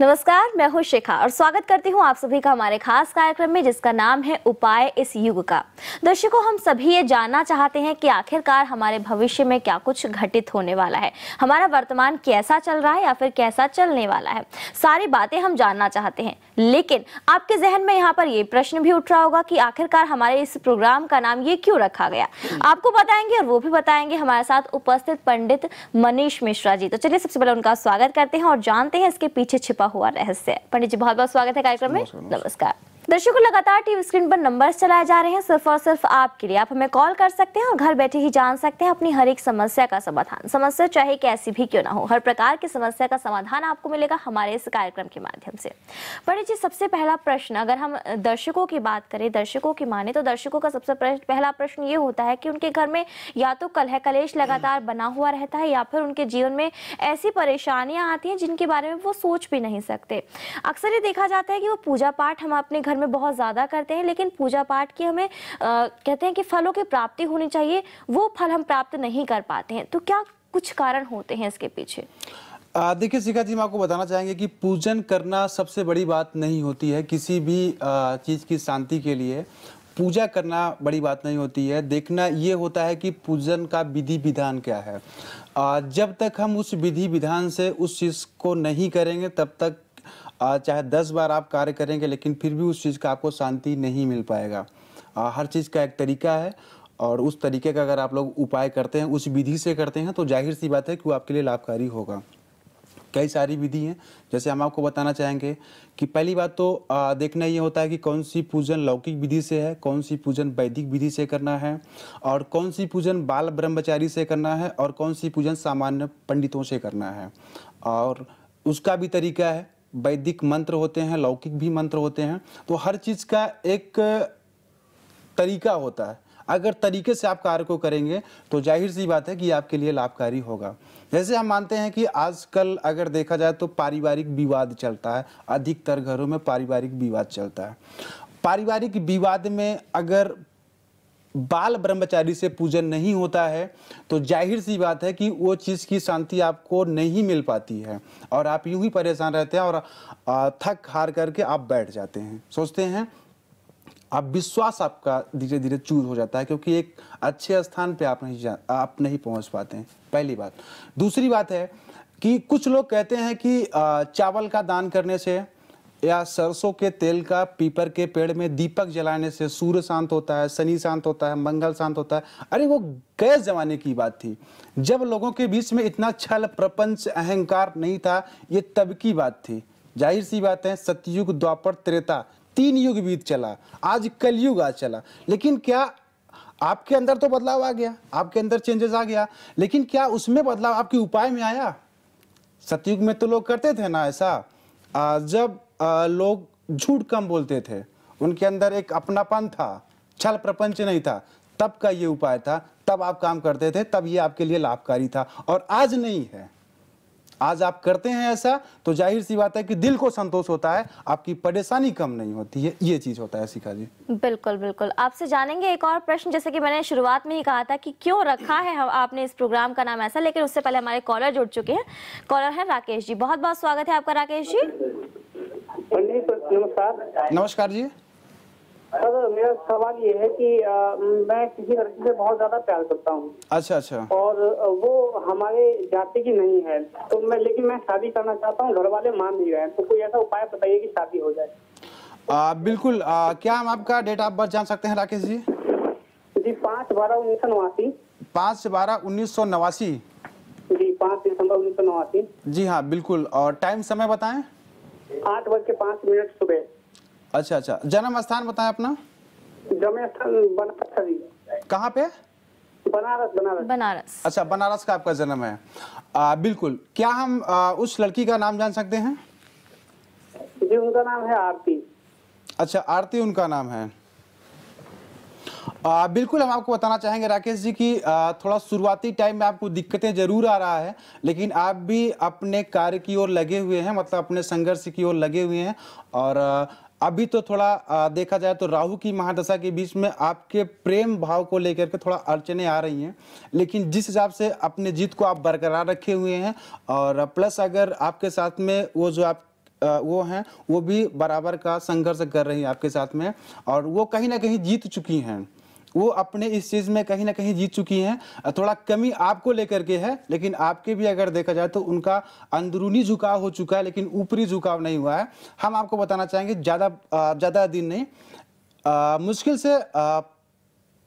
नमस्कार, मैं हूं शिखा और स्वागत करती हूं आप सभी का हमारे खास कार्यक्रम में जिसका नाम है उपाय इस युग का। दर्शकों, हम सभी ये जानना चाहते हैं कि आखिरकार हमारे भविष्य में क्या कुछ घटित होने वाला है, हमारा वर्तमान कैसा चल रहा है या फिर कैसा चलने वाला है, सारी बातें हम जानना चाहते हैं। लेकिन आपके जहन में यहाँ पर ये प्रश्न भी उठ रहा होगा कि आखिरकार हमारे इस प्रोग्राम का नाम ये क्यों रखा गया। आपको बताएंगे और वो भी बताएंगे हमारे साथ उपस्थित पंडित मनीष मिश्रा जी। तो चलिए सबसे पहले उनका स्वागत करते हैं और जानते हैं इसके पीछे छिपा हुआ रहस्य। पंडित जी, बहुत बहुत स्वागत है कार्यक्रम में। नमस्कार। दर्शकों, लगातार टीवी स्क्रीन पर नंबर्स चलाए जा रहे हैं सिर्फ और सिर्फ आपके लिए। आप हमें कॉल कर सकते हैं और घर बैठे ही जान सकते हैं अपनी हर एक समस्या का समाधान। समस्या चाहे कैसी भी क्यों ना हो, हर प्रकार की समस्या का समाधान आपको मिलेगा हमारे इस कार्यक्रम के माध्यम से। पंडित जी, सबसे पहला प्रश्न, अगर हम दर्शकों की बात करें, दर्शकों की माने तो दर्शकों का सबसे पहला प्रश्न ये होता है कि उनके घर में या तो कलह कलेश लगातार बना हुआ रहता है या फिर उनके जीवन में ऐसी परेशानियां आती हैं जिनके बारे में वो सोच भी नहीं सकते। अक्सर ये देखा जाता है कि वो पूजा पाठ हम अपने घर में बहुत ज्यादा करते हैं, लेकिन पूजा पाठ की हमें कहते हैं कि फलों की प्राप्ति होनी चाहिए, वो फल हम प्राप्त नहीं कर पाते हैं। तो क्या कुछ कारण होते हैं इसके पीछे? देखिए शिखा जी, हम आपको बताना चाहेंगे कि पूजन करना सबसे बड़ी बात नहीं होती है। किसी भी चीज़ की शांति के लिए पूजा करना बड़ी बात नहीं होती है। देखना ये होता है कि पूजन का विधि विधान क्या है। जब तक हम उस विधि विधान से उस चीज़ को नहीं करेंगे तब तक चाहे 10 बार आप कार्य करेंगे लेकिन फिर भी उस चीज़ का आपको शांति नहीं मिल पाएगा। हर चीज़ का एक तरीका है और उस तरीके का अगर आप लोग उपाय करते हैं, उस विधि से करते हैं, तो जाहिर सी बात है कि वो आपके लिए लाभकारी होगा। कई सारी विधि हैं, जैसे हम आपको बताना चाहेंगे कि पहली बात तो देखना ये होता है कि कौन सी पूजन लौकिक विधि से है, कौन सी पूजन वैदिक विधि से करना है, और कौन सी पूजन बाल ब्रह्मचारी से करना है, और कौन सी पूजन सामान्य पंडितों से करना है। और उसका भी तरीका है। वैदिक मंत्र होते हैं, लौकिक भी मंत्र होते हैं, तो हर चीज़ का एक तरीका होता है। अगर तरीके से आप कार्य को करेंगे तो जाहिर सी बात है कि आपके लिए लाभकारी होगा। जैसे हम मानते हैं कि आजकल अगर देखा जाए तो पारिवारिक विवाद चलता है, अधिकतर घरों में पारिवारिक विवाद चलता है। पारिवारिक विवाद में अगर बाल ब्रह्मचारी से पूजन नहीं होता है तो जाहिर सी बात है कि वो चीज़ की शांति आपको नहीं मिल पाती है और आप यूं ही परेशान रहते हैं और थक हार करके आप बैठ जाते हैं, सोचते हैं, आप विश्वास आपका धीरे धीरे चूर हो जाता है क्योंकि एक अच्छे स्थान पे आप नहीं पहुंच पाते हैं। पहली बात। दूसरी बात है कि कुछ लोग कहते हैं कि चावल का दान करने से या सरसों के तेल का पीपर के पेड़ में दीपक जलाने से सूर्य शांत होता है, शनि शांत होता है, मंगल शांत होता है। अरे वो गए जमाने की बात थी जब लोगों के बीच में इतना छल प्रपंच अहंकार नहीं था, ये तब की बात थी। जाहिर सी बात है, सतयुग द्वापर त्रेता 3 युग बीत चला, आज कलयुग आ चला, लेकिन क्या आपके अंदर तो बदलाव आ गया, आपके अंदर चेंजेस आ गया, लेकिन क्या उसमें बदलाव आपके उपाय में आया? सतयुग में तो लोग करते थे ना ऐसा, जब लोग झूठ कम बोलते थे, उनके अंदर एक अपनापन था, छल प्रपंच नहीं था, तब का ये उपाय था, तब आप काम करते थे, तब ये आपके लिए लाभकारी था। और आज नहीं है। आज आप करते हैं ऐसा तो जाहिर सी बात है कि दिल को संतोष होता है, आपकी परेशानी कम नहीं होती है। ये चीज होता है शिखा जी। बिल्कुल बिल्कुल। आपसे जानेंगे एक और प्रश्न, जैसे कि मैंने शुरुआत में ही कहा था कि क्यों रखा है आपने इस प्रोग्राम का नाम ऐसा, लेकिन उससे पहले हमारे कॉलर जुड़ चुके हैं। कॉलर है राकेश जी, बहुत बहुत स्वागत है आपका राकेश जी। नमस्कार। नमस्कार जी। सर, मेरा सवाल ये है कि मैं किसी लड़की से बहुत ज्यादा प्यार करता हूँ। अच्छा अच्छा। और वो हमारे जाति की नहीं है, तो लेकिन मैं शादी करना चाहता हूँ, घर वाले मान नहीं रहे हैं, तो कोई ऐसा उपाय बताइए कि शादी हो जाए। बिल्कुल। क्या हम आपका डेट ऑफ बर्थ जान सकते हैं राकेश जी? जी 5/12/1989। 5/12/1989। जी 5 दिसंबर 1989। जी हाँ बिल्कुल। और टाइम समय बताएं? 8:05 सुबह। अच्छा अच्छा। जन्म स्थान बताएं अपना? जन्म स्थान बनारस। कहाँ पे? बनारस। बनारस। अच्छा, बनारस का आपका जन्म है। बिल्कुल। क्या हम उस लड़की का नाम जान सकते हैं? जी उनका नाम है आरती। अच्छा, आरती उनका नाम है। बिल्कुल, हम आपको बताना चाहेंगे राकेश जी कि थोड़ा शुरुआती टाइम में आपको दिक्कतें जरूर आ रहा है, लेकिन आप भी अपने कार्य की ओर लगे हुए हैं, मतलब अपने संघर्ष की ओर लगे हुए हैं। और अभी तो थोड़ा देखा जाए तो राहु की महादशा के बीच में आपके प्रेम भाव को लेकर के थोड़ा अड़चने आ रही हैं, लेकिन जिस हिसाब से अपने जीत को आप बरकरार रखे हुए हैं और प्लस अगर आपके साथ में वो जो आप वो हैं वो भी बराबर का संघर्ष कर रही हैं आपके साथ में, और वो कहीं ना कहीं जीत चुकी हैं। वो अपने इस चीज़ में कहीं ना कहीं जीत चुकी हैं। थोड़ा कमी आपको लेकर के है, लेकिन आपके भी अगर देखा जाए तो उनका अंदरूनी झुकाव हो चुका है, लेकिन ऊपरी झुकाव नहीं हुआ है। हम आपको बताना चाहेंगे ज़्यादा दिन नहीं, मुश्किल से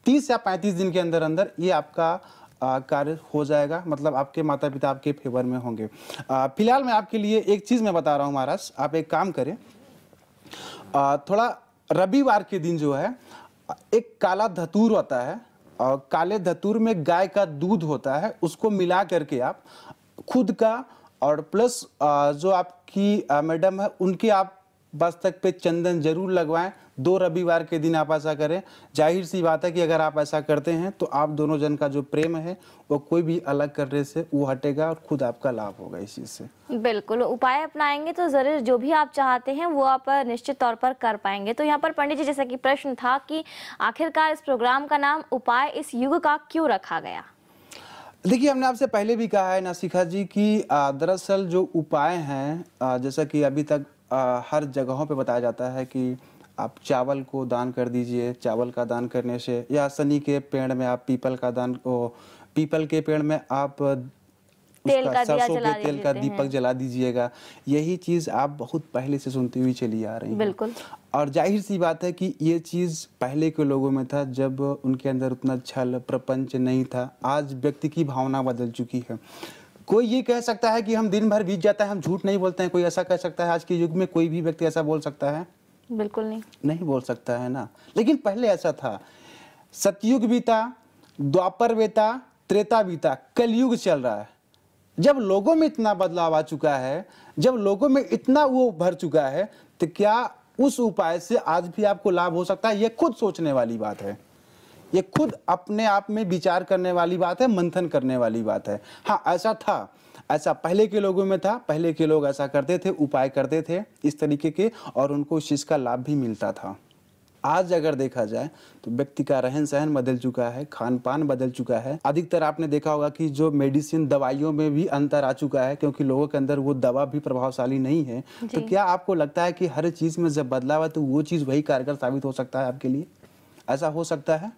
30 या 35 दिन के अंदर अंदर ये आपका कार्य हो जाएगा, मतलब आपके माता पिता आपके फेवर में होंगे। फिलहाल मैं आपके लिए एक चीज़ मैं बता रहा हूँ महाराज, आप एक काम करें, थोड़ा रविवार के दिन जो है एक काला धतूर होता है, और काले धतूर में गाय का दूध होता है, उसको मिला करके आप खुद का और प्लस जो आपकी मैडम है उनके आप मस्तक पे चंदन जरूर लगवाएं। 2 रविवार के दिन आप ऐसा करें। जाहिर सी बात है कि अगर आप ऐसा करते हैं तो आप दोनों जन का जो प्रेम है वो कोई भी अलग करने से वो हटेगा, और खुद आपका लाभ होगा इस चीज़ से। बिल्कुल, उपाय अपनाएंगे तो जरूर जो भी आप चाहते हैं वो आप निश्चित तौर पर कर पाएंगे। तो यहाँ पर पंडित जी, जैसा कि प्रश्न था कि आखिरकार इस प्रोग्राम का नाम उपाय इस युग का क्यों रखा गया? देखिए, हमने आपसे पहले भी कहा है नासिका जी कि दरअसल जो उपाय हैं, जैसा कि अभी तक हर जगहों पे बताया जाता है कि आप चावल को दान कर दीजिए, चावल का दान करने से, या शनि के पेड़ में आप पीपल के पेड़ में आप तेल का दिया सरसों जला के तेल का देते दीपक हैं। जला दीजिएगा। यही चीज़ आप बहुत पहले से सुनती हुई चली आ रही हैं। बिल्कुल। और जाहिर सी बात है कि ये चीज़ पहले के लोगों में था, जब उनके अंदर उतना छल प्रपंच नहीं था। आज व्यक्ति की भावना बदल चुकी है। कोई ये कह सकता है कि हम दिन भर बीत जाता है, हम झूठ नहीं बोलते हैं, कोई ऐसा कह सकता है? आज के युग में कोई भी व्यक्ति ऐसा बोल सकता है? बिल्कुल नहीं बोल सकता है ना। लेकिन पहले ऐसा था। सतयुग बीता, द्वापर बीता, त्रेता बीता, कलयुग चल रहा है। जब लोगों में इतना बदलाव आ चुका है, जब लोगों में इतना वो भर चुका है, तो क्या उस उपाय से आज भी आपको लाभ हो सकता है? ये खुद सोचने वाली बात है, ये खुद अपने आप में विचार करने वाली बात है, मंथन करने वाली बात है। हाँ, ऐसा था, ऐसा पहले के लोगों में था। पहले के लोग ऐसा करते थे, उपाय करते थे इस तरीके के, और उनको इस चीज़ का लाभ भी मिलता था। आज अगर देखा जाए तो व्यक्ति का रहन सहन बदल चुका है, खान पान बदल चुका है। अधिकतर आपने देखा होगा कि जो मेडिसिन दवाइयों में भी अंतर आ चुका है, क्योंकि लोगों के अंदर वो दवा भी प्रभावशाली नहीं है। तो क्या आपको लगता है कि हर चीज़ में जब बदलाव है तो वो चीज़ वही कारगर साबित हो सकता है आपके लिए? ऐसा हो सकता है?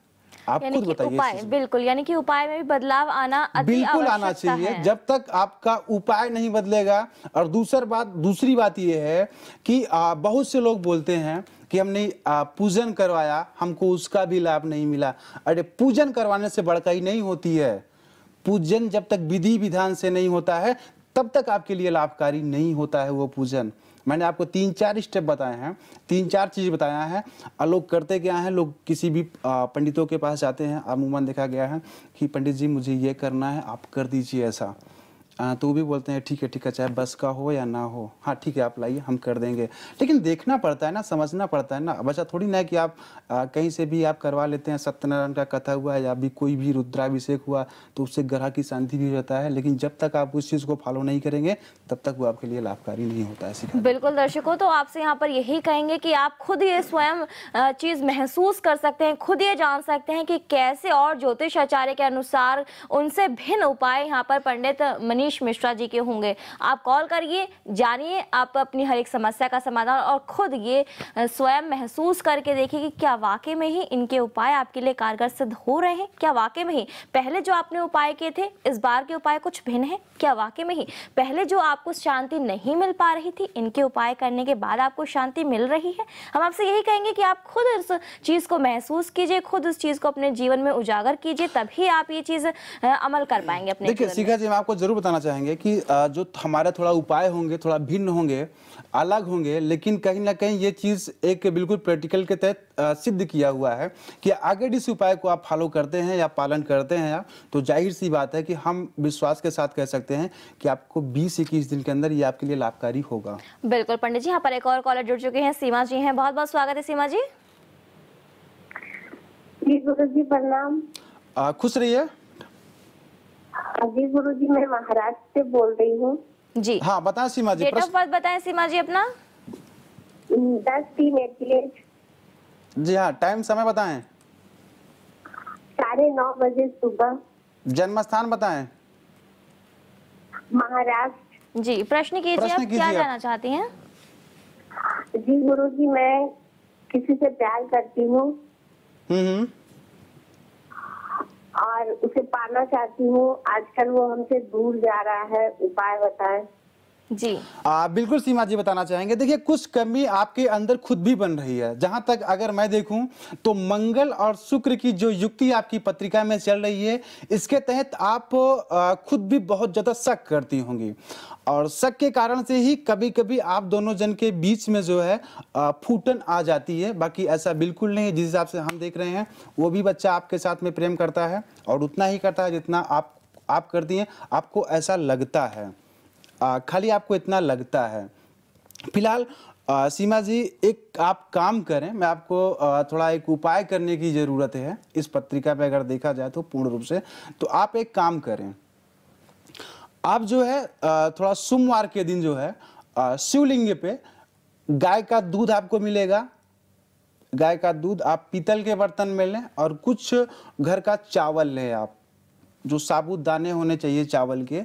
आप खुद बताइए। उपाय, बिल्कुल, यानी कि उपाय में भी बदलाव आना अति बिल्कुल आना आवश्यकता चाहिए। है। जब तक आपका उपाय नहीं बदलेगा। और दूसरी बात ये है कि बहुत से लोग बोलते हैं कि हमने पूजन करवाया, हमको उसका भी लाभ नहीं मिला। अरे, पूजन करवाने से बड़का ही नहीं होती है। पूजन जब तक विधि विधान से नहीं होता है तब तक आपके लिए लाभकारी नहीं होता है वो पूजन। मैंने आपको 3-4 स्टेप बताए हैं, 3-4 चीज़ बताया है। लोग करते क्या हैं, लोग किसी भी पंडितों के पास जाते हैं, अमूमन देखा गया है कि पंडित जी मुझे ये करना है, आप कर दीजिए ऐसा। तो वो भी बोलते हैं ठीक है, चाहे बस का हो या ना हो, हाँ ठीक है आप लाइए, हम कर देंगे। लेकिन देखना पड़ता है ना, समझना पड़ता है ना। अब ऐसा थोड़ी ना है कि आप कहीं से भी आप करवा लेते हैं, सत्यनारायण का कथा हुआ या भी कोई भी रुद्राभिषेक हुआ तो उससे ग्रह की शांति भी रहता है। लेकिन जब तक आप उस चीज़ को फॉलो नहीं करेंगे तब तक वो आपके लिए लाभकारी नहीं होता है। बिल्कुल दर्शकों, तो आपसे यहाँ पर यही कहेंगे कि आप खुद ये स्वयं चीज़ महसूस कर सकते हैं, खुद ये जान सकते हैं कि कैसे, और ज्योतिष आचार्य के अनुसार उनसे भिन्न उपाय यहाँ पर पंडित मनीष मिश्रा जी के होंगे। आप कॉल करिए, जानिए आप अपनी हर एक समस्या का समाधान, और खुद ये स्वयं महसूस करके देखिए कि क्या वाकई में ही इनके उपाय आपके लिए कारगर सिद्ध हो रहे हैं। क्या वाकई में ही पहले जो आपने उपाय किए थे, इस बार के उपाय कुछ भिन्न है? क्या वाकई में ही पहले जो आपको शांति नहीं मिल पा रही थी, इनके उपाय करने के बाद आपको शांति मिल रही है? हम आपसे यही कहेंगे कि आप खुद इस चीज को महसूस कीजिए, खुद इस चीज को अपने जीवन में उजागर कीजिए, तभी आप ये चीज अमल कर पाएंगे अपने देखिए जीवन में। शिखा जी, मैं आपको जरूर बताना चाहेंगे कि जो हमारे थोड़ा उपाय होंगे, थोड़ा भिन्न होंगे, अलग होंगे, लेकिन कहीं ना कहीं ये चीज़ एक बिल्कुल प्रैक्टिकल के तहत सिद्ध किया हुआ है कि अगर इस उपाय को आप फॉलो करते हैं या पालन करते हैं आप, तो जाहिर सी बात है कि हम विश्वास के साथ कह सकते हैं कि आपको 20-21 दिन के अंदर ये आपके लिए लाभकारी होगा। बिल्कुल पंडित जी, यहाँ पर एक और कॉलर जुड़ चुके हैं, सीमा जी हैं। बहुत बहुत स्वागत है सीमा जी। जी गुरुजी प्रणाम। खुश रहिए। जी गुरुजी, मैं महाराष्ट्र से बोल रही हूँ। जी हाँ, बताएं सीमा जी। डेट ऑफ बर्थ बताएं सीमा जी अपना। 10-3-88। जी हाँ, टाइम समय बताएं। 9:30 बजे सुबह। जन्म स्थान बताएं। महाराष्ट्र। जी, प्रश्न कीजिए, आप क्या जानना चाहती हैं? जी गुरुजी, मैं किसी से प्यार करती हूँ हम्म। और उसे पाना चाहती हूँ। आजकल वो हमसे दूर जा रहा है, उपाय बताएं। जी। बिल्कुल सीमा जी बताना चाहेंगे। देखिए, कुछ कमी आपके अंदर खुद भी बन रही है। जहां तक अगर मैं देखूं तो मंगल और शुक्र की जो युक्ति आपकी पत्रिका में चल रही है, इसके तहत आप खुद भी बहुत ज्यादा शक करती होंगी, और शक के कारण से ही कभी कभी आप दोनों जन के बीच में जो है फूटन आ जाती है। बाकी ऐसा बिल्कुल नहीं है। जिस हिसाब से हम देख रहे हैं, वो भी बच्चा आपके साथ में प्रेम करता है, और उतना ही करता है जितना आप करती हैं। आपको ऐसा लगता है, खाली आपको इतना लगता है। फिलहाल सीमा जी, एक आप काम करें, मैं आपको थोड़ा एक उपाय करने की ज़रूरत है। इस पत्रिका पे अगर देखा जाए तो पूर्ण रूप से, तो आप एक काम करें। आप जो है थोड़ा सोमवार के दिन जो है शिवलिंग पे गाय का दूध आपको मिलेगा। गाय का दूध आप पीतल के बर्तन में लें, और कुछ घर का चावल लें। आप जो साबुत दाने होने चाहिए चावल के,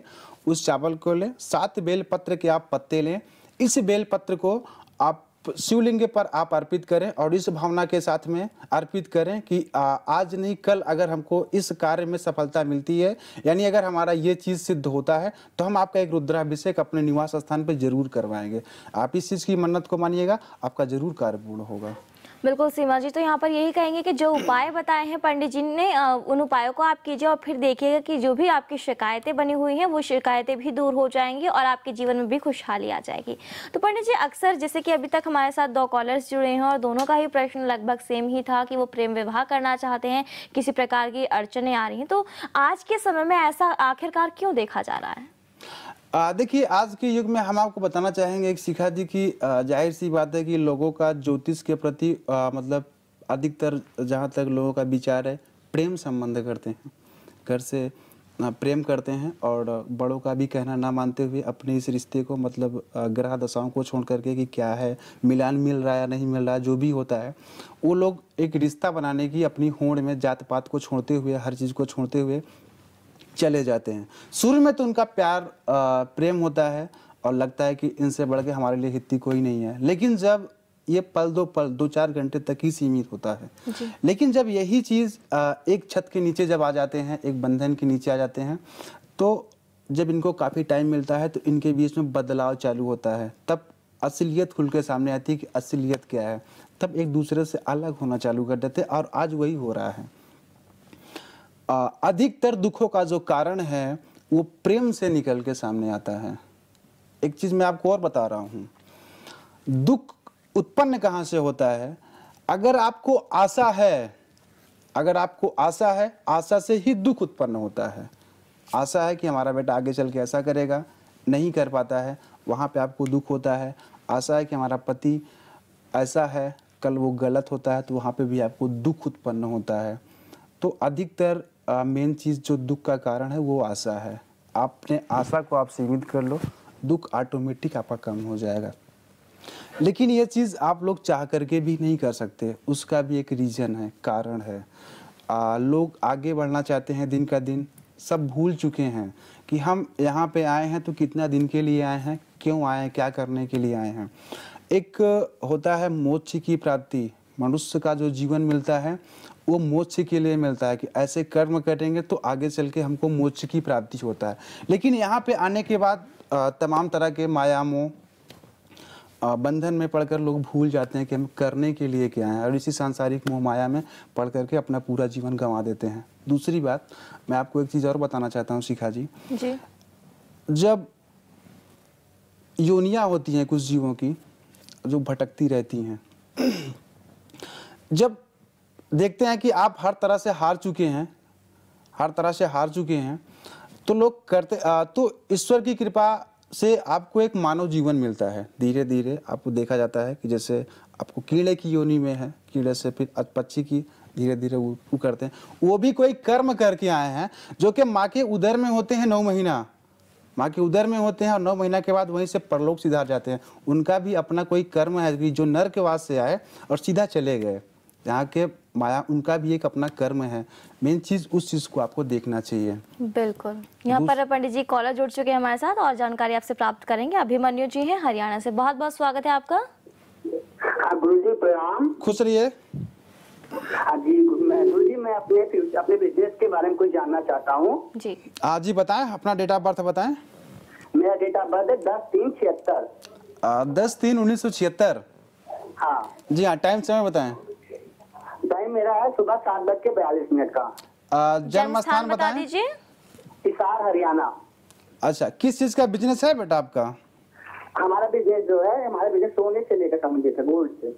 उस चावल को लें। 7 बेलपत्र के आप पत्ते लें। इस बेलपत्र को आप शिवलिंग पर आप अर्पित करें, और इस भावना के साथ में अर्पित करें कि आज नहीं कल अगर हमको इस कार्य में सफलता मिलती है, यानी अगर हमारा ये चीज़ सिद्ध होता है, तो हम आपका एक रुद्राभिषेक अपने निवास स्थान पर जरूर करवाएंगे। आप इस चीज़ की मन्नत को मानिएगा, आपका जरूर कार्य पूर्ण होगा। बिल्कुल सीमा जी, तो यहाँ पर यही कहेंगे कि जो उपाय बताए हैं पंडित जी ने, उन उपायों को आप कीजिए, और फिर देखिएगा कि जो भी आपकी शिकायतें बनी हुई हैं वो शिकायतें भी दूर हो जाएंगी, और आपके जीवन में भी खुशहाली आ जाएगी। तो पंडित जी, अक्सर जैसे कि अभी तक हमारे साथ 2 कॉलर्स जुड़े हैं, और दोनों का ही प्रश्न लगभग सेम ही था कि वो प्रेम विवाह करना चाहते हैं, किसी प्रकार की अड़चनें आ रही हैं। तो आज के समय में ऐसा आखिरकार क्यों देखा जा रहा है? देखिए, आज के युग में हम आपको बताना चाहेंगे एक शिखा जी की जाहिर सी बात है कि लोगों का ज्योतिष के प्रति मतलब अधिकतर जहाँ तक लोगों का विचार है, प्रेम संबंध करते हैं, घर से प्रेम करते हैं, और बड़ों का भी कहना ना मानते हुए अपने इस रिश्ते को मतलब ग्रह दशाओं को छोड़ करके कि क्या है, मिलान मिल रहा है या नहीं मिल रहा है, जो भी होता है, वो लोग एक रिश्ता बनाने की अपनी होड़ में जात पात को छोड़ते हुए, हर चीज़ को छोड़ते हुए चले जाते हैं। शुरू में तो उनका प्यार प्रेम होता है, और लगता है कि इनसे बढ़ के हमारे लिए हित्ती कोई नहीं है। लेकिन जब ये पल 2-4 घंटे तक ही सीमित होता है। लेकिन जब यही चीज़ एक छत के नीचे जब आ जाते हैं, एक बंधन के नीचे आ जाते हैं, तो जब इनको काफ़ी टाइम मिलता है, तो इनके बीच में बदलाव चालू होता है। तब असलियत खुल के सामने आती है कि असलियत क्या है। तब एक दूसरे से अलग होना चालू कर देते हैं, और आज वही हो रहा है। अधिकतर दुखों का जो कारण है वो प्रेम से निकल के सामने आता है। एक चीज मैं आपको और बता रहा हूं, दुख उत्पन्न कहां से होता है? अगर आपको आशा है, आशा से ही दुख उत्पन्न होता है। आशा है कि हमारा बेटा आगे चल के ऐसा करेगा, नहीं कर पाता है, वहां पे आपको दुख होता है। आशा है कि हमारा पति ऐसा है, कल वो गलत होता है, तो वहां पे भी आपको दुख उत्पन्न होता है। तो अधिकतर मेन चीज़ जो दुख का कारण है वो आशा है। आपने आशा को आप सीमित कर लो, दुख ऑटोमेटिक आपका कम हो जाएगा। लेकिन ये चीज़ आप लोग चाह करके भी नहीं कर सकते, उसका भी एक रीज़न है, कारण है। लोग आगे बढ़ना चाहते हैं, दिन का दिन सब भूल चुके हैं कि हम यहाँ पे आए हैं तो कितना दिन के लिए आए हैं, क्यों आए हैं, क्या करने के लिए आए हैं। एक होता है मोक्ष की प्राप्ति। मनुष्य का जो जीवन मिलता है वो मोक्ष के लिए मिलता है कि ऐसे कर्म करेंगे तो आगे चल के हमको मोक्ष की प्राप्ति होता है। लेकिन यहाँ पे आने के बाद तमाम तरह के माया मोह बंधन में पड़कर लोग भूल जाते हैं कि हम करने के लिए क्या हैं, और इसी सांसारिक मोह माया में पड़ करके अपना पूरा जीवन गंवा देते हैं। दूसरी बात, मैं आपको एक चीज़ और बताना चाहता हूँ शिखा जी। जब योनियाँ होती हैं कुछ जीवों की जो भटकती रहती हैं, जब देखते हैं कि आप हर तरह से हार चुके हैं, तो लोग करते तो ईश्वर की कृपा से आपको एक मानव जीवन मिलता है। धीरे धीरे आपको देखा जाता है कि जैसे आपको कीड़े की योनि में है, कीड़े से फिर पक्षी की, धीरे धीरे वो करते हैं। वो भी कोई कर्म करके आए हैं, जो कि माँ के उदर में होते हैं 9 महीना, माँ के उदर में होते हैं, और 9 महीना के बाद वहीं से परलोक सिधार जाते हैं। उनका भी अपना कोई कर्म है कि जो नरकवास से आए और सीधा चले गए, यहाँ के माया, उनका भी एक अपना कर्म है। मेन चीज उस चीज को आपको देखना चाहिए। बिल्कुल। यहाँ पर पंडित जी कॉलर जुड़ चुके हैं हमारे साथ, और जानकारी आपसे प्राप्त करेंगे। अभिमन्यु जी हैं हरियाणा से, बहुत बहुत स्वागत है आपका। गुरु जी प्रणाम। खुश रहिए। हाँ जी, गुरु जी मैं अपने बिजनेस के बारे में कुछ जानना चाहता हूँ। जी जी बताएं, अपना डेट ऑफ बर्थ बताएं। मेरा डेट ऑफ बर्थ है 10/3/76। 10/3/1976। हाँ जी हाँ, टाइम समय बताएं। टाइम मेरा है सुबह 7:42 का। जन्म स्थान बता बताएं। दीजिए। हिसार हरियाणा। अच्छा, किस चीज का बिजनेस है बेटा आपका? हमारा बिजनेस जो है, हमारा बिजनेस सोने से लेकर संबंधित है, गोल्ड से।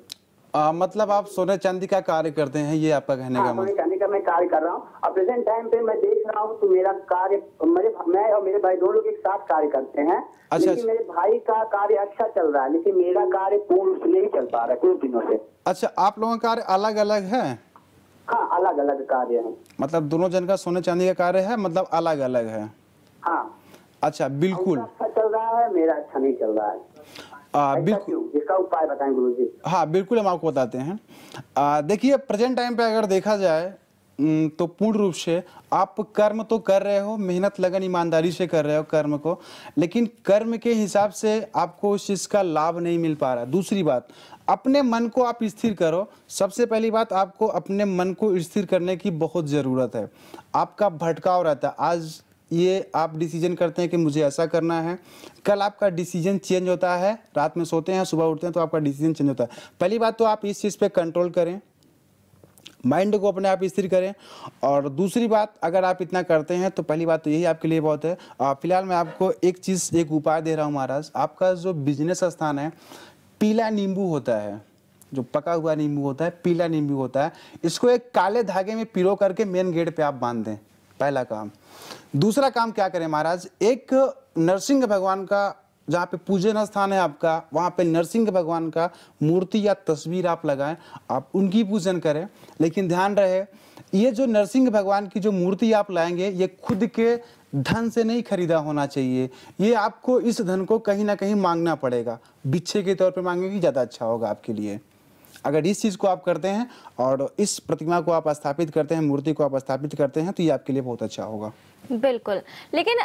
मतलब आप सोने चांदी का कार्य करते हैं, ये आपका कहने का हाँ, सोने मतलब? चांदी का मैं कार्य कर रहा हूँ। अब प्रेजेंट टाइम पे मैं देख रहा हूँ तो मेरा कार्य, मैं और मेरे भाई दोनों लोग एक साथ कार्य करते हैं। अच्छा, लेकिन मेरे भाई का कार्य अच्छा चल रहा है, लेकिन मेरा कार्य पूर्ण रूप से नहीं चल पा रहा है कुछ दिनों से। अच्छा, आप लोगों का कार्य अलग अलग है? हाँ, अलग अलग कार्य है। मतलब दोनों जन का सोने चांदी का कार्य है, मतलब अलग अलग है? हाँ। अच्छा, बिल्कुल। उनका अच्छा चल रहा है, मेरा अच्छा नहीं चल रहा है। बिल्कुल, इसका उपाय बताएं गुरु जी। हाँ बिल्कुल, हम आपको बताते हैं। देखिए, प्रेजेंट टाइम पे अगर देखा जाए तो पूर्ण रूप से आप कर्म तो कर रहे हो, मेहनत लगन ईमानदारी से कर रहे हो कर्म को, लेकिन कर्म के हिसाब से आपको उस चीज़ का लाभ नहीं मिल पा रहा। दूसरी बात, अपने मन को आप स्थिर करो। सबसे पहली बात, आपको अपने मन को स्थिर करने की बहुत ज़रूरत है। आपका भटकाव रहता है, आज ये आप डिसीजन करते हैं कि मुझे ऐसा करना है, कल आपका डिसीजन चेंज होता है, रात में सोते हैं सुबह उठते हैं तो आपका डिसीजन चेंज होता है। पहली बात तो आप इस चीज़ पे कंट्रोल करें, माइंड को अपने आप स्थिर करें। और दूसरी बात, अगर आप इतना करते हैं तो पहली बात तो यही आपके लिए बहुत है। फिलहाल मैं आपको एक उपाय दे रहा हूँ महाराज। आपका जो बिजनेस स्थान है, पीला नींबू होता है, जो पका हुआ नींबू होता है, पीला नींबू होता है, इसको एक काले धागे में पिरो करके मेन गेट पे आप बांध दें, पहला काम। दूसरा काम क्या करें महाराज, एक नरसिंह भगवान का, जहाँ पे पूजन स्थान है आपका, वहाँ पे नरसिंह भगवान का मूर्ति या तस्वीर आप लगाएं, आप उनकी पूजन करें। लेकिन ध्यान रहे, ये जो नरसिंह भगवान की जो मूर्ति आप लाएंगे, ये खुद के धन से नहीं खरीदा होना चाहिए। ये आपको इस धन को कहीं ना कहीं मांगना पड़ेगा, भिक्षे के तौर पे मांगेंगे, ज़्यादा अच्छा होगा आपके लिए। अगर इस चीज़ को आप करते हैं और इस प्रतिमा को आप स्थापित करते हैं, मूर्ति को आप स्थापित करते हैं, तो ये आपके लिए बहुत अच्छा होगा। बिल्कुल। लेकिन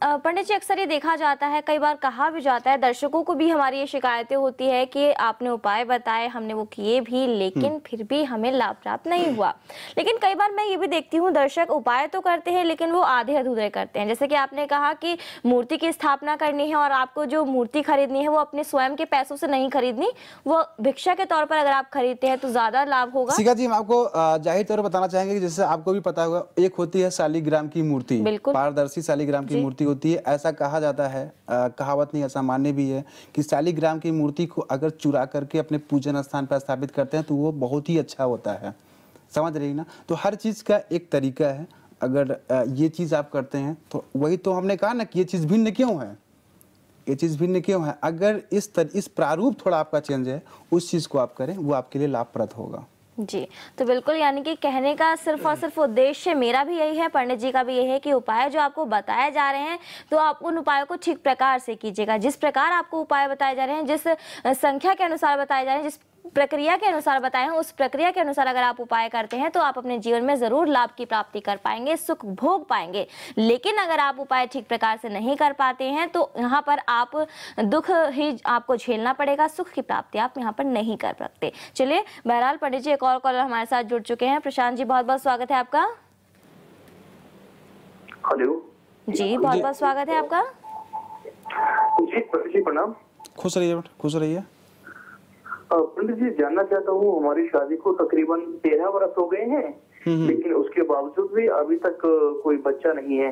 पंडित जी, अक्सर ये देखा जाता है, कई बार कहा भी जाता है, दर्शकों को भी हमारी ये शिकायतें होती है कि आपने उपाय बताए, हमने वो किए भी, लेकिन फिर भी हमें लाभ प्राप्त नहीं हुआ। लेकिन कई बार मैं ये भी देखती हूँ, दर्शक उपाय तो करते हैं लेकिन वो आधे अधूरे करते हैं। जैसे कि आपने कहा कि मूर्ति की स्थापना करनी है और आपको जो मूर्ति खरीदनी है वो अपने स्वयं के पैसों से नहीं खरीदनी, वो भिक्षा के तौर पर अगर आप खरीदते हैं तो ज्यादा लाभ होगा। शिखा जी, हम आपको जाहिर तौर पर बताना चाहेंगे कि जैसे आपको भी पता होगा, एक होती है शालिग्राम की मूर्ति, पारदर्शी शालिग्राम की मूर्ति होती है। ऐसा कहा जाता है, कहावत नहीं, ऐसा मान्य भी है कि शालिग्राम की मूर्ति को अगर चुरा करके अपने पूजन स्थान पर स्थापित करते हैं तो वो बहुत ही अच्छा होता है। समझ रही ना? तो हर चीज़ का एक तरीका है। अगर ये चीज़ आप करते हैं तो वही तो हमने कहा ना कि ये चीज़ भिन्न क्यों है, ये चीज़ भिन्न क्यों है। अगर इस प्रारूप थोड़ा आपका चेंज है, उस चीज़ को आप करें, वो आपके लिए लाभप्रद होगा। जी, तो बिल्कुल, यानी कि कहने का सिर्फ और सिर्फ उद्देश्य मेरा भी यही है, पंडित जी का भी यही है कि उपाय जो आपको बताए जा रहे हैं तो आप उन उपायों को ठीक प्रकार से कीजिएगा। जिस प्रकार आपको उपाय बताए जा रहे हैं, जिस संख्या के अनुसार बताए जा रहे हैं, जिस प्रक्रिया के अनुसार बताए हैं, उस प्रक्रिया के अनुसार अगर आप उपाय करते हैं तो आप अपने जीवन में जरूर लाभ की प्राप्ति कर पाएंगे, सुख भोग पाएंगे। लेकिन अगर आप उपाय ठीक प्रकार से नहीं कर पाते हैं तो यहाँ पर आप दुख ही आपको झेलना पड़ेगा, सुख की प्राप्ति आप यहाँ पर नहीं कर सकते। चलिए, बहरहाल पंडित जी, एक और कॉलर हमारे साथ जुड़ चुके हैं। प्रशांत जी, बहुत बहुत स्वागत है आपका। हेलो जी, बहुत बहुत स्वागत है आपका। जी प्रणाम। खुश रहिए, खुश रहिए। पंडित जी, जानना चाहता हूँ, हमारी शादी को तकरीबन 13 वर्ष हो गए हैं, लेकिन उसके बावजूद भी अभी तक कोई बच्चा नहीं है।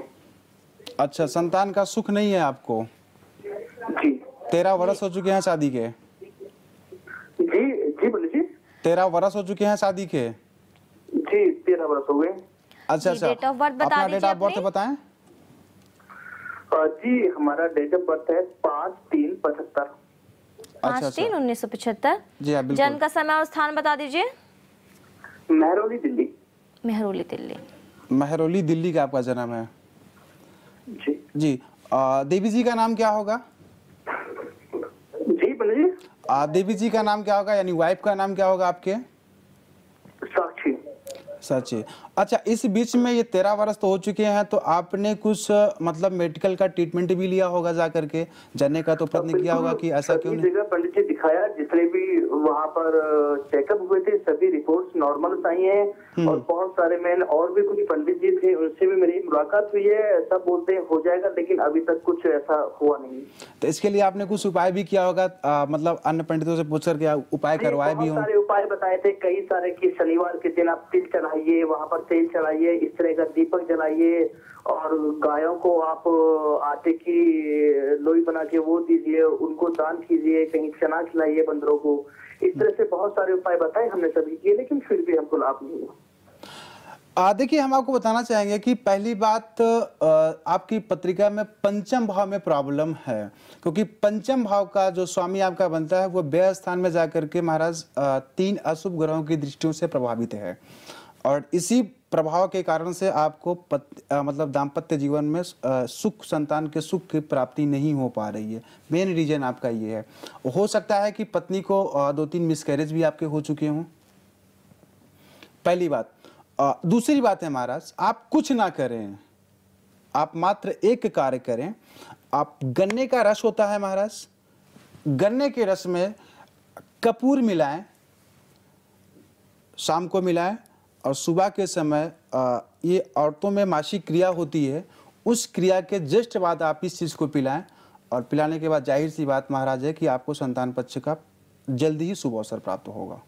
अच्छा, संतान का सुख नहीं है आपको? जी। 13 वर्ष हो चुके हैं शादी के? जी जी पंडित जी, 13 वर्ष हो चुके हैं शादी के? जी 13 वर्ष हो गए। अच्छा अच्छा, डेट ऑफ बर्थ बता अपना दीजिए डेट ऑफ बर्थ अपने। बताएं। जी, हमारा डेट ऑफ बर्थ है 5/3/75। 5/3/1975। जी हाँ, बिल्कुल। जन्म का समय और स्थान बता दीजिए। मेहरौली दिल्ली। मेहरौली दिल्ली। मेहरौली दिल्ली का आपका जन्म है? जी जी। देवी जी का नाम क्या होगा? जी पंडित जी, देवी जी का नाम क्या होगा, यानी वाइफ का नाम क्या होगा आपके? साक्षी। सच है। अच्छा, इस बीच में ये 13 वर्ष तो हो चुके हैं, तो आपने कुछ मतलब मेडिकल का ट्रीटमेंट भी लिया होगा जा करके, जानने का तो प्रयत्न किया होगा कि ऐसा क्यों नहीं? जगह पंडित जी दिखाया, जितने भी वहाँ पर चेकअप हुए थे सभी रिपोर्ट्स नॉर्मल आई हैं। और बहुत सारे मैंने और भी कुछ पंडित जी थे, उनसे भी मेरी मुलाकात हुई है, सब बोलते हैं हो जाएगा, लेकिन अभी तक कुछ ऐसा हुआ नहीं। तो इसके लिए आपने कुछ उपाय भी किया होगा, मतलब अन्य पंडितों से पूछ करके उपाय करवाए भी हों? सारे उपाय बताए थे कई सारे, कि शनिवार के दिन आप तिल चढ़ाइए, वहाँ पर तेल चढ़ाइए, इस तरह का दीपक जलाइए, और गायों को आप आटे की लोई बना के वो दीजिए, उनको दान कीजिए, कहीं चना खिलाइए बंदरों को। इस तरह से बहुत सारे उपाय बताए हमने सभी किए, लेकिन फिर भी हमको लाभ नहीं हुआ। देखिए, हम आपको बताना चाहेंगे कि पहली बात, आपकी पत्रिका में पंचम भाव में प्रॉब्लम है, क्योंकि पंचम भाव का जो स्वामी आपका बनता है वो व्यय स्थान में जाकर के महाराज 3 अशुभ ग्रहों की दृष्टियों से प्रभावित है, और इसी प्रभाव के कारण से आपको मतलब दाम्पत्य जीवन में सुख, संतान के सुख की प्राप्ति नहीं हो पा रही है। मेन रीजन आपका ये है। हो सकता है कि पत्नी को 2-3 मिसकैरेज भी आपके हो चुके हों, पहली बात। दूसरी बात है महाराज, आप कुछ ना करें, आप मात्र एक कार्य करें। आप गन्ने का रस होता है महाराज, गन्ने के रस में कपूर मिलाएं, शाम को मिलाएं, और सुबह के समय ये औरतों में मासिक क्रिया होती है, उस क्रिया के जस्ट बाद आप इस चीज़ को पिलाएं, और पिलाने के बाद जाहिर सी बात महाराज है कि आपको संतान पक्ष का जल्दी ही शुभ अवसर प्राप्त होगा।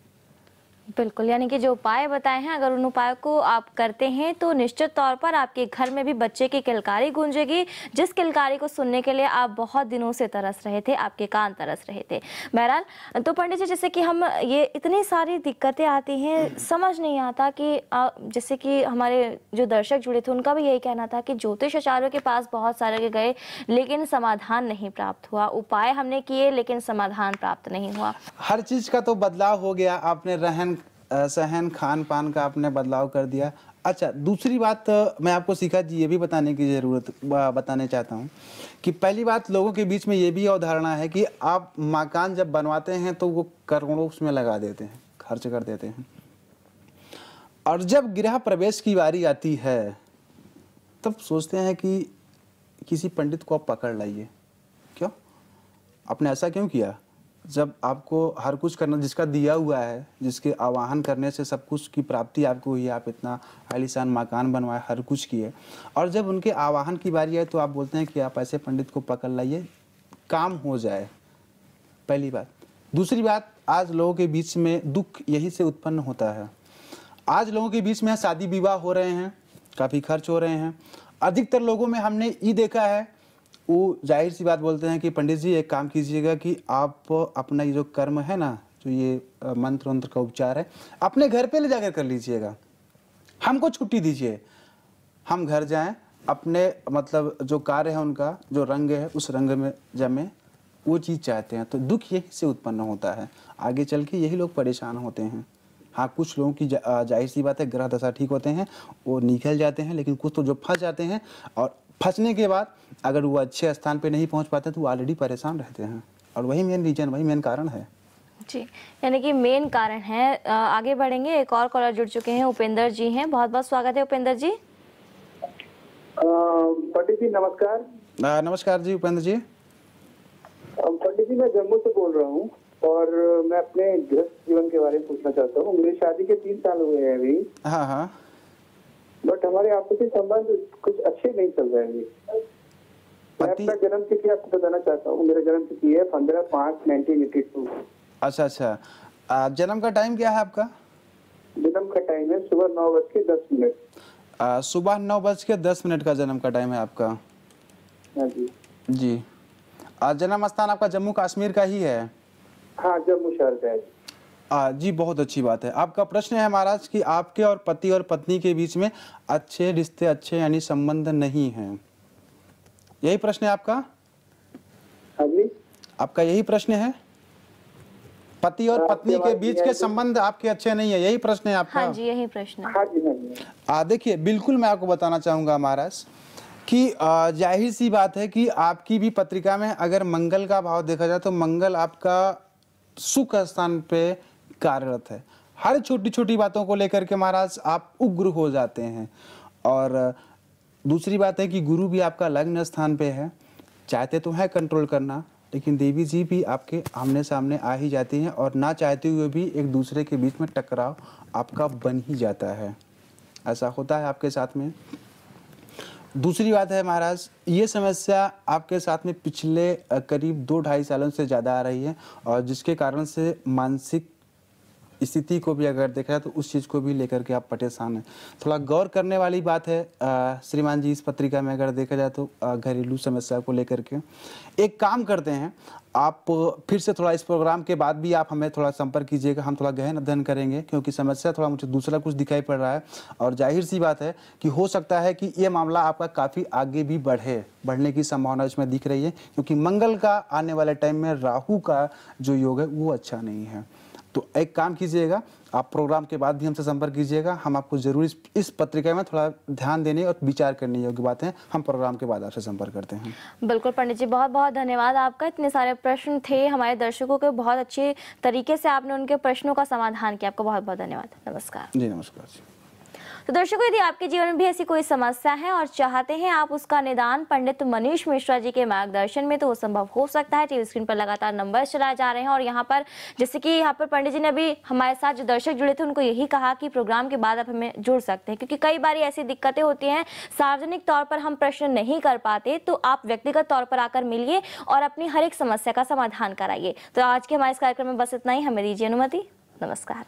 बिल्कुल, यानी कि जो उपाय बताए हैं, अगर उन उपायों को आप करते हैं तो निश्चित तौर पर आपके घर में भी बच्चे की किलकारी गूंजेगी, जिस किलकारी को सुनने के लिए आप बहुत दिनों से तरस रहे थे, आपके कान तरस रहे थे। बहरहाल, तो पंडित जी, जैसे कि हम ये इतनी सारी दिक्कतें आती हैं, समझ नहीं आता कि जैसे कि हमारे जो दर्शक जुड़े थे उनका भी यही कहना था कि ज्योतिष आचार्यों के पास बहुत सारे गए, लेकिन समाधान नहीं प्राप्त हुआ, उपाय हमने किए लेकिन समाधान प्राप्त नहीं हुआ। हर चीज़ का तो बदलाव हो गया, आपने रहन सहन खान पान का आपने बदलाव कर दिया। अच्छा, दूसरी बात मैं आपको शिखा जी ये भी बताने चाहता हूँ कि पहली बात, लोगों के बीच में ये भी अवधारणा है कि आप मकान जब बनवाते हैं तो वो करोड़ों उसमें लगा देते हैं, खर्च कर देते हैं, और जब गृह प्रवेश की बारी आती है तब सोचते हैं कि किसी पंडित को आप पकड़ लाइए। क्यों? आपने ऐसा क्यों किया? जब आपको हर कुछ करना, जिसका दिया हुआ है, जिसके आवाहन करने से सब कुछ की प्राप्ति आपको हुई है, आप इतना आलीशान मकान बनवाए, हर कुछ किए, और जब उनके आवाहन की बारी आए तो आप बोलते हैं कि आप ऐसे पंडित को पकड़ लाइए, काम हो जाए। पहली बात। दूसरी बात, आज लोगों के बीच में दुख यही से उत्पन्न होता है। आज लोगों के बीच में शादी विवाह हो रहे हैं, काफ़ी खर्च हो रहे हैं। अधिकतर लोगों में हमने ये देखा है, वो जाहिर सी बात बोलते हैं कि पंडित जी एक काम कीजिएगा कि आप अपना ये जो कर्म है ना, जो ये मंत्र वंत्र का उपचार है, अपने घर पे ले जाकर कर लीजिएगा, हमको छुट्टी दीजिए, हम घर जाएं, अपने मतलब जो कार्य है उनका जो रंग है उस रंग में जमे, वो चीज़ चाहते हैं। तो दुख यही से उत्पन्न होता है, आगे चल के यही लोग परेशान होते हैं। हाँ, कुछ लोगों की जाहिर सी बात है ग्रह दशा ठीक होते हैं, वो निकल जाते हैं, लेकिन कुछ तो जो फंस जाते हैं, और फंसने के बाद अगर वो अच्छे स्थान पे नहीं पहुंच पाते तो वो ऑलरेडी परेशान रहते हैं, और वही मेन रीजन, वही मेन कारण है जी। यानी कि मेन कारण है। आगे बढ़ेंगे, एक और कॉलर जुड़ चुके हैं, उपेंद्र जी हैं, बहुत बहुत स्वागत है उपेंद्र जी। पंडित जी नमस्कार। नमस्कार जी उपेंद्र जी। पंडित जी मैं जम्मू से बोल रहा हूँ, और मैं अपने गृहस्थ जीवन के बारे में पूछना चाहता हूँ। मेरी शादी के 3 साल हुए हैं अभी। हाँ, बट हमारे आपसी संबंध कुछ अच्छे नहीं चल रहे हैं। मैं अपना जन्म तिथि आपको बताना चाहता हूँ। मेरा जन्म तिथि है 15/5/1982। अच्छा, जन्म का टाइम क्या है आपका? जन्म का टाइम है सुबह 9:10। सुबह 9:10 का जन्म का टाइम है आपका? हाँ जी। जी। जन्म स्थान आपका जम्मू कश्मीर का ही है? हाँ, जम्मू शहर का है। जी, बहुत अच्छी बात है। आपका प्रश्न है महाराज कि आपके और पति और पत्नी के बीच में अच्छे रिश्ते, अच्छे यानी संबंध नहीं हैं, यही प्रश्न है आपका? हाँ जी। आपका यही प्रश्न है, पति और पत्नी के बीच के संबंध आपके अच्छे नहीं है, यही प्रश्न है आपका? हाँ जी, यही प्रश्न है। हाँ जी। देखिए, बिल्कुल मैं आपको बताना चाहूँगा महाराज कि जाहिर सी बात है कि आपकी भी पत्रिका में अगर मंगल का भाव देखा जाए तो मंगल आपका सुख स्थान पे कार्यरत है। हर छोटी छोटी बातों को लेकर के महाराज आप उग्र हो जाते हैं। और दूसरी बात है कि गुरु भी आपका लग्न स्थान पे है, चाहते तो है कंट्रोल करना, लेकिन देवी जी भी आपके आमने सामने आ ही जाती हैं और ना चाहते हुए भी एक दूसरे के बीच में टकराव आपका बन ही जाता है। ऐसा होता है आपके साथ में। दूसरी बात है महाराज, ये समस्या आपके साथ में पिछले करीब 2-2.5 सालों से ज़्यादा आ रही है और जिसके कारण से मानसिक स्थिति को भी अगर देखा जाए तो उस चीज़ को भी लेकर के आप परेशान हैं। थोड़ा गौर करने वाली बात है श्रीमान जी, इस पत्रिका में अगर देखा जाए तो घरेलू समस्या को लेकर के एक काम करते हैं, आप फिर से थोड़ा इस प्रोग्राम के बाद भी आप हमें थोड़ा संपर्क कीजिएगा, हम थोड़ा गहन अध्ययन करेंगे, क्योंकि समस्या थोड़ा मुझे दूसरा कुछ दिखाई पड़ रहा है और जाहिर सी बात है कि हो सकता है कि ये मामला आपका काफ़ी आगे भी बढ़ने की संभावना इसमें दिख रही है, क्योंकि मंगल का आने वाले टाइम में राहु का जो योग है वो अच्छा नहीं है। तो एक काम कीजिएगा, आप प्रोग्राम के बाद भी हमसे संपर्क कीजिएगा, हम आपको जरूर इस पत्रिका में थोड़ा ध्यान देने और विचार करने योग्य बातें हम प्रोग्राम के बाद आपसे संपर्क करते हैं। बिल्कुल पंडित जी, बहुत बहुत धन्यवाद आपका। इतने सारे प्रश्न थे हमारे दर्शकों के, बहुत अच्छे तरीके से आपने उनके प्रश्नों का समाधान किया, आपका बहुत बहुत धन्यवाद। नमस्कार जी। नमस्कार जी। तो दर्शकों, यदि आपके जीवन में भी ऐसी कोई समस्या है और चाहते हैं आप उसका निदान पंडित मनीष मिश्रा जी के मार्गदर्शन में, तो वो संभव हो सकता है। टीवी स्क्रीन पर लगातार नंबर चलाए जा रहे हैं और यहाँ पर जैसे कि यहाँ पर पंडित जी ने अभी हमारे साथ जो दर्शक जुड़े थे उनको यही कहा कि प्रोग्राम के बाद आप हमें जुड़ सकते हैं, क्योंकि कई बार ऐसी दिक्कतें होती हैं, सार्वजनिक तौर पर हम प्रश्न नहीं कर पाते, तो आप व्यक्तिगत तौर पर आकर मिलिए और अपनी हर एक समस्या का समाधान कराइए। तो आज के हमारे इस कार्यक्रम में बस इतना ही, हमें दीजिए अनुमति। नमस्कार।